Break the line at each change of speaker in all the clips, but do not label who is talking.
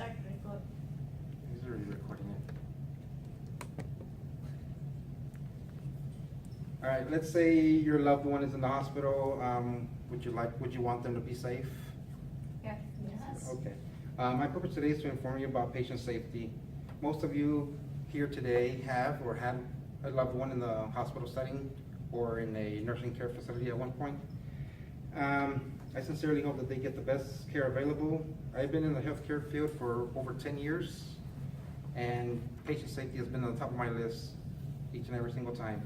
Start record.
He's already recording it. All right, let's say your loved one is in the hospital. Would you want them to be safe?
Yeah. Yes.
Okay. My purpose today is to inform you about patient safety. Most of you here today have or had a loved one in the hospital setting or in a nursing care facility at one point. I sincerely hope that they get the best care available. I've been in the healthcare field for over 10 years, and patient safety has been on the top of my list each and every single time.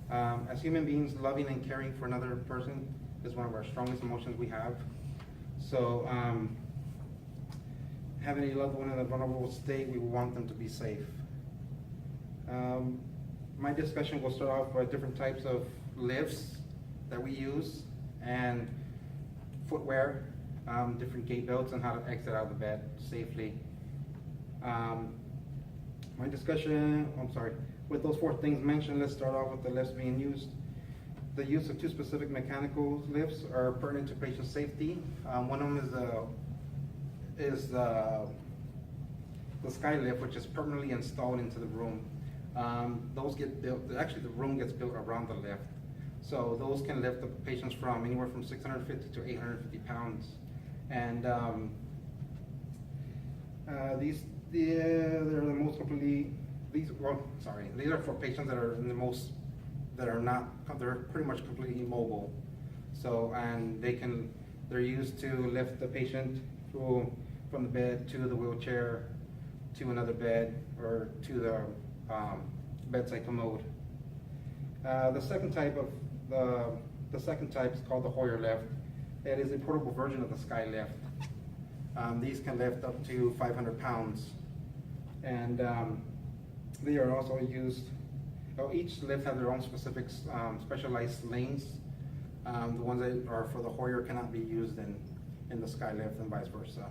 As human beings, loving and caring for another person is one of our strongest emotions we have. So, having a loved one in a vulnerable state, we want them to be safe. My discussion will start off with different types of lifts that we use and footwear, different gait belts, and how to exit out of the bed safely. My discussion, with those 4 things mentioned, let's start off with the lifts being used. The use of 2 specific mechanical lifts are pertinent to patient safety. One of them is the sky lift, which is permanently installed into the room. Those get built, actually the room gets built around the lift. So those can lift the patients from anywhere from 650 to 850 pounds. And these are the most completely, these are for patients that are they're pretty much completely immobile. So, and they're used to lift the patient from the bed to the wheelchair, to another bed, or to the bedside commode. The second type is called the Hoyer lift. It is a portable version of the sky lift. These can lift up to 500 pounds, and they are also used. Each lift has their own specific specialized lanes. The ones that are for the Hoyer cannot be used in the sky lift, and vice versa.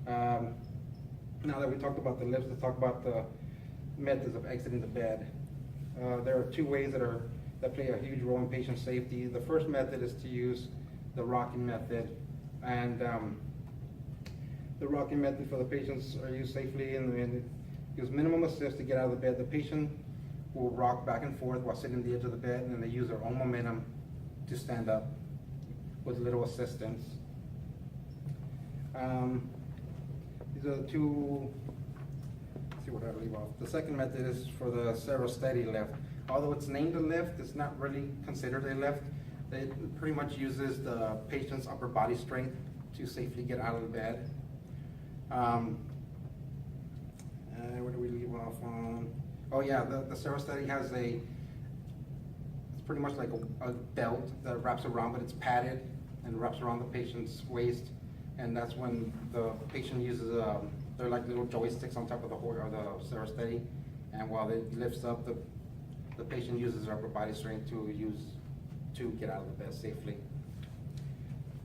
Now that we talked about the lifts, let's talk about the methods of exiting the bed. There are 2 ways that play a huge role in patient safety. The first method is to use the rocking method, and the rocking method for the patients are used safely and use minimum assist to get out of the bed. The patient will rock back and forth while sitting on the edge of the bed, and then they use their own momentum to stand up with little assistance. These are the 2. Let's see what I leave off. The second method is for the Serosteti lift. Although it's named a lift, it's not really considered a lift. It pretty much uses the patient's upper body strength to safely get out of the bed. Where do we leave off on? Oh yeah, the Serosteti has it's pretty much like a belt that wraps around, but it's padded and wraps around the patient's waist. And that's when the patient uses, they're like little joysticks on top of the Hoyer or the Serosteti. And while it lifts up, the patient uses their upper body strength to get out of the bed safely.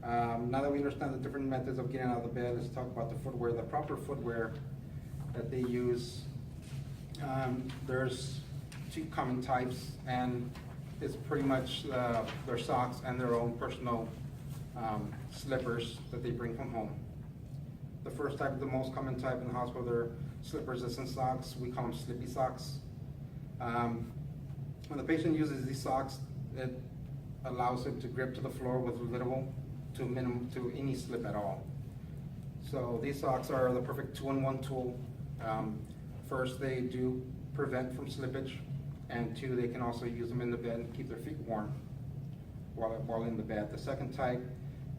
Now that we understand the different methods of getting out of the bed, let's talk about the footwear. The proper footwear that they use, there's 2 common types, and it's pretty much their socks and their own personal slippers that they bring from home. The first type, the most common type in the hospital, they're slip-resistant socks. We call them slippy socks. When the patient uses these socks, it allows him to grip to the floor with little to any slip at all. So these socks are the perfect 2-in-1 tool. First, they do prevent from slippage, and 2, they can also use them in the bed and keep their feet warm while in the bed. The second type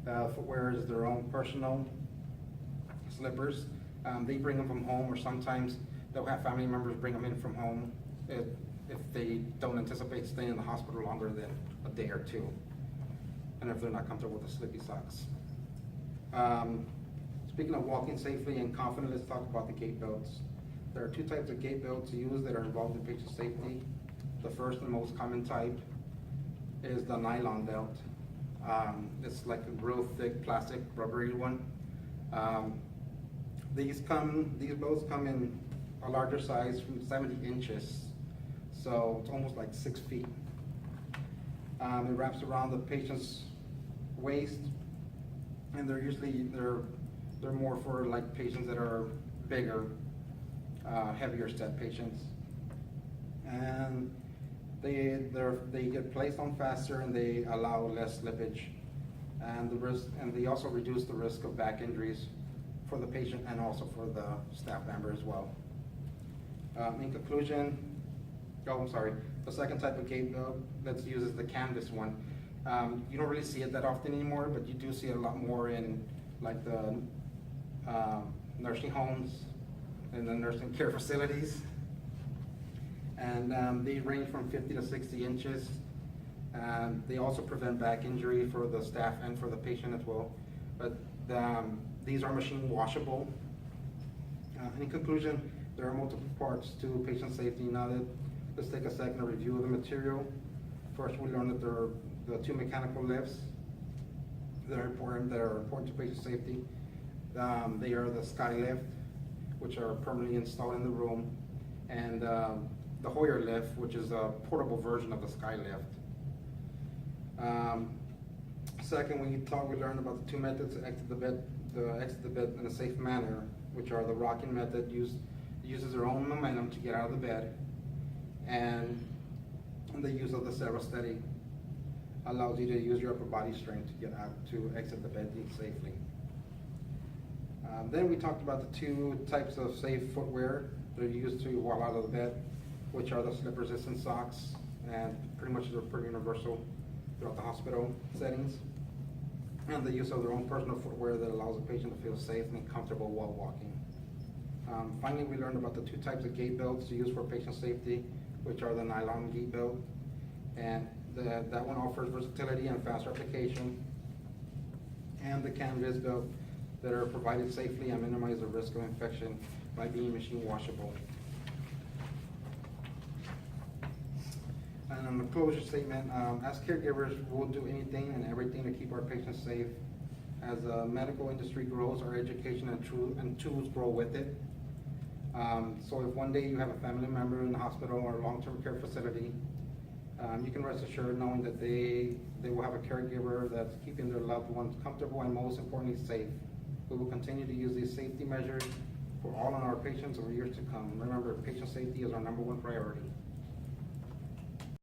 footwear is their own personal slippers. They bring them from home, or sometimes they'll have family members bring them in from home if they don't anticipate staying in the hospital longer than a day or 2, and if they're not comfortable with the slippy socks. Speaking of walking safely and confident, let's talk about the gait belts. There are 2 types of gait belts used that are involved in patient safety. The first and most common type is the nylon belt. It's like a real thick plastic rubbery one. These belts come in a larger size, from 70 inches. So it's almost like 6 feet. It wraps around the patient's waist, and they're They're more for like patients that are bigger, heavier step patients. And they get placed on faster and they allow less slippage. And they also reduce the risk of back injuries for the patient and also for the staff member as well. In conclusion, the second type of gait that's used is the canvas one. You don't really see it that often anymore, but you do see it a lot more in like the nursing homes and the nursing care facilities. And they range from 50 to 60 inches. They also prevent back injury for the staff and for the patient as well. But these are machine washable. In conclusion, there are multiple parts to patient safety. Now let's take a second to review the material. First, we learned that there are the two mechanical lifts that are important to patient safety. They are the Skylift, which are permanently installed in the room, and the Hoyer lift, which is a portable version of the Skylift. Second, we learned about the two methods to exit the bed in a safe manner, which are the rocking method, uses their own momentum to get out of the bed, and the use of the Serosteady allows you to use your upper body strength to get out to exit the bed safely. Then we talked about the two types of safe footwear that are used to walk out of the bed, which are the slip-resistant socks, and pretty much they're pretty universal throughout the hospital settings, and the use of their own personal footwear that allows the patient to feel safe and comfortable while walking. Finally, we learned about the two types of gait belts used for patient safety, which are the nylon gait belt, and that one offers versatility and faster application, and the canvas belt that are provided safely and minimize the risk of infection by being machine washable. And on the closure statement, as caregivers, we'll do anything and everything to keep our patients safe. As the medical industry grows, our education and tools grow with it. So if one day you have a family member in the hospital or long-term care facility, you can rest assured knowing that they will have a caregiver that's keeping their loved ones comfortable and most importantly safe. We will continue to use these safety measures for all of our patients over years to come. Remember, patient safety is our #1 priority.